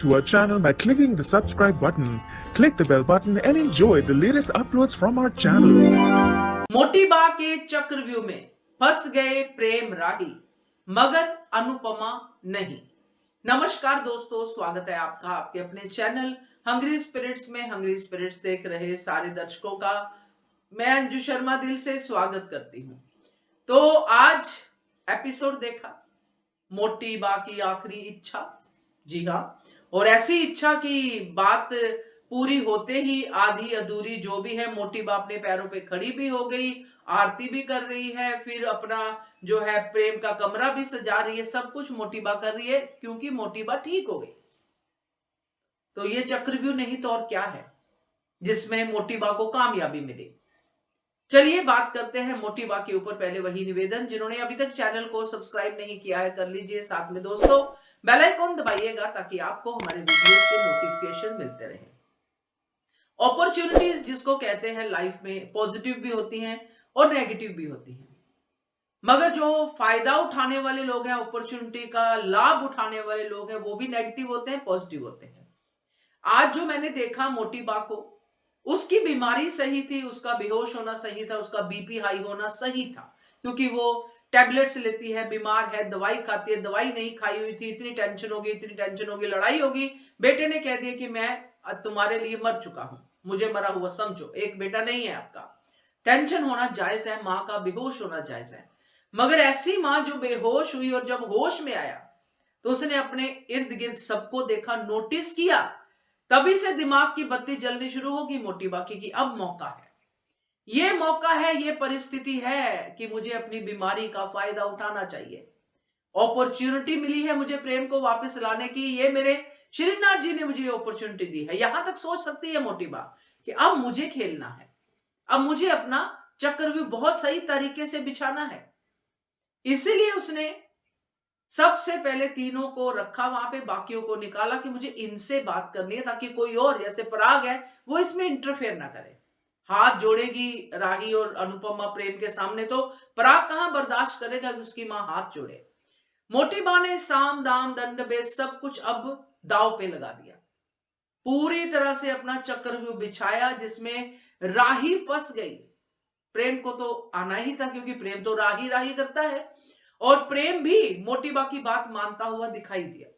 to our channel by clicking the subscribe button. Click the bell button and enjoy the latest uploads from our channel. मोटी बा के चक्रव्यूह में फंस गए प्रेम राही, मगर अनुपमा नहीं। नमस्कार दोस्तों, स्वागत है आपका आपके अपने चैनल हंग्री स्पिरिट्स में। हंग्री स्पिरिट्स देख रहे सारे दर्शकों का मैं अंजू शर्मा दिल से स्वागत करती हूँ। तो आज एपिसोड देखा मोटी बा की आखिरी इच्छा। जी हाँ, और ऐसी इच्छा की बात पूरी होते ही आधी अधूरी जो भी है, मोटी बा अपने पैरों पे खड़ी भी हो गई, आरती भी कर रही है, फिर अपना जो है प्रेम का कमरा भी सजा रही है। सब कुछ मोटी बा कर रही है क्योंकि मोटी बा ठीक हो गई। तो ये चक्रव्यूह नहीं तो और क्या है जिसमें मोटी बा को कामयाबी मिली। चलिए बात करते हैं मोटी बा के ऊपर। पहले वही निवेदन, जिन्होंने अभी तक चैनल को सब्सक्राइब नहीं किया है कर लीजिए, साथ में दोस्तों बेल आइकॉन दबाइएगा ताकि आपको हमारे वीडियोस के नोटिफिकेशन मिलते रहे। अपॉर्चुनिटीज जिसको कहते हैं लाइफ में, पॉजिटिव भी होती हैं और नेगेटिव भी होती हैं, मगर जो फायदा उठाने वाले लोग हैं, अपॉर्चुनिटी का लाभ उठाने वाले लोग हैं, वो भी नेगेटिव होते हैं, पॉजिटिव होते हैं। आज जो मैंने देखा मोटी बा को, उसकी बीमारी सही थी, उसका बेहोश होना सही था, उसका बीपी हाई होना सही था, क्योंकि वो टैबलेट्स लेती है, बीमार है, दवाई खाती है, दवाई नहीं खाई हुई थी, इतनी टेंशन होगी, लड़ाई होगी। बेटे ने कह दिया कि मैं तुम्हारे लिए मर चुका हूं, मुझे मरा हुआ समझो, एक बेटा नहीं है आपका। टेंशन होना जायज है, माँ का बेहोश होना जायज है, मगर ऐसी माँ जो बेहोश हुई और जब होश में आया तो उसने अपने इर्द गिर्द सबको देखा, नोटिस किया, तभी से दिमाग की बत्ती जलनी शुरू होगी मोटी बाकी की अब मौका है, ये मौका है, ये परिस्थिति है कि मुझे अपनी बीमारी का फायदा उठाना चाहिए। अपॉर्चुनिटी मिली है मुझे प्रेम को वापस लाने की, ये मेरे श्रीनाथ जी ने मुझे अपॉर्चुनिटी दी है। यहां तक सोच सकती है मोटी बा कि अब मुझे खेलना है, अब मुझे अपना चक्रव्यूह बहुत सही तरीके से बिछाना है। इसीलिए उसने सबसे पहले तीनों को रखा वहां पे, बाकियों को निकाला कि मुझे इनसे बात करनी है ताकि कोई और जैसे पराग है वो इसमें इंटरफेयर ना करे। हाथ जोड़ेगी राही और अनुपमा प्रेम के सामने तो पराग कहां बर्दाश्त करेगा कि उसकी मां हाथ जोड़े। मोटी बा ने साम दाम दंड भेद सब कुछ अब दाव पे लगा दिया, पूरी तरह से अपना चक्रव्यूह बिछाया जिसमें राही फंस गई। प्रेम को तो आना ही था क्योंकि प्रेम तो राही राही करता है, और प्रेम भी मोटी बा की बात मानता हुआ दिखाई दिया।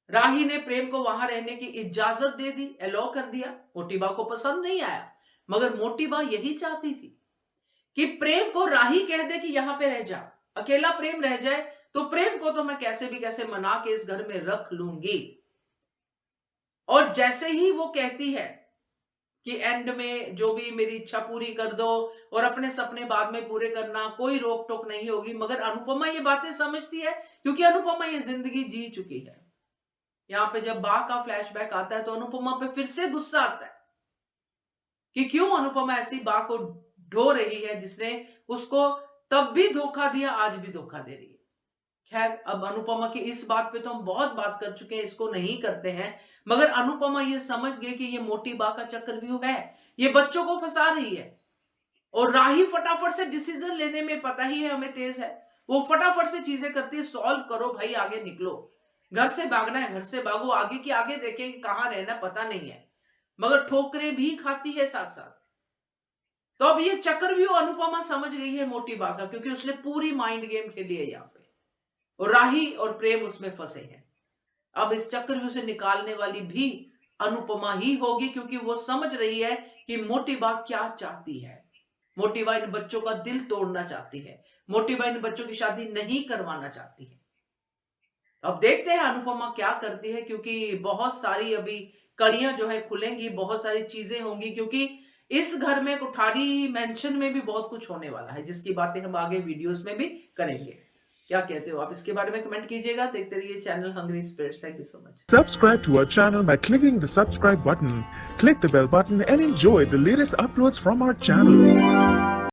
राही ने प्रेम को वहां रहने की इजाजत दे दी, अलो कर दिया। मोटी बा को पसंद नहीं आया, मगर मोटी बा यही चाहती थी कि प्रेम को राही कह दे कि यहां पे रह जा, अकेला प्रेम रह जाए तो प्रेम को तो मैं कैसे भी कैसे मना के इस घर में रख लूंगी। और जैसे ही वो कहती है कि एंड में जो भी मेरी इच्छा पूरी कर दो और अपने सपने बाद में पूरे करना, कोई रोक टोक नहीं होगी, मगर अनुपमा ये बातें समझती है क्योंकि अनुपमा ये जिंदगी जी चुकी है। यहां पे जब बा का फ्लैशबैक आता है तो अनुपमा पे फिर से गुस्सा आता है कि क्यों अनुपमा ऐसी बा को ढो रही है जिसने उसको तब भी धोखा दिया, आज भी धोखा दे रही है। खैर, अब अनुपमा की इस बात पे तो हम बहुत बात कर चुके हैं, इसको नहीं करते हैं, मगर अनुपमा ये समझ गई कि ये मोटी बा का चक्रव्यूह है, ये बच्चों को फंसा रही है। और राही फटाफट से डिसीजन लेने में, पता ही है हमें, तेज है, वो फटाफट से चीजें करती है। सॉल्व करो भाई, आगे निकलो, घर से भागना है घर से भागो, आगे की आगे देखें कि कहां रहना पता नहीं है, मगर ठोकरें भी खाती है साथ साथ। तो अब ये चक्रव्यूह अनुपमा समझ गई है मोटी बा का, क्योंकि उसने पूरी माइंड गेम खेली है यहाँ पे, और राही और प्रेम उसमें फंसे हैं। अब इस चक्रव्यूह से निकालने वाली भी अनुपमा ही होगी, क्योंकि वो समझ रही है कि मोटी बा क्या चाहती है। मोटी बा इन बच्चों का दिल तोड़ना चाहती है, मोटी बा इन बच्चों की शादी नहीं करवाना चाहती है। अब देखते हैं अनुपमा क्या करती है, क्योंकि बहुत सारी अभी कड़ियां जो है खुलेंगी, बहुत सारी चीजें होंगी, क्योंकि इस घर में कुठारी मेंशन में भी बहुत कुछ होने वाला है, जिसकी बातें हम आगे वीडियोस में भी करेंगे। क्या कहते हो आप इसके बारे में कमेंट कीजिएगा। देखते रहिए channel hungry spirits. Thank you so much. Subscribe to our channel by clicking the subscribe button. Click the bell button and enjoy the latest uploads from our channel.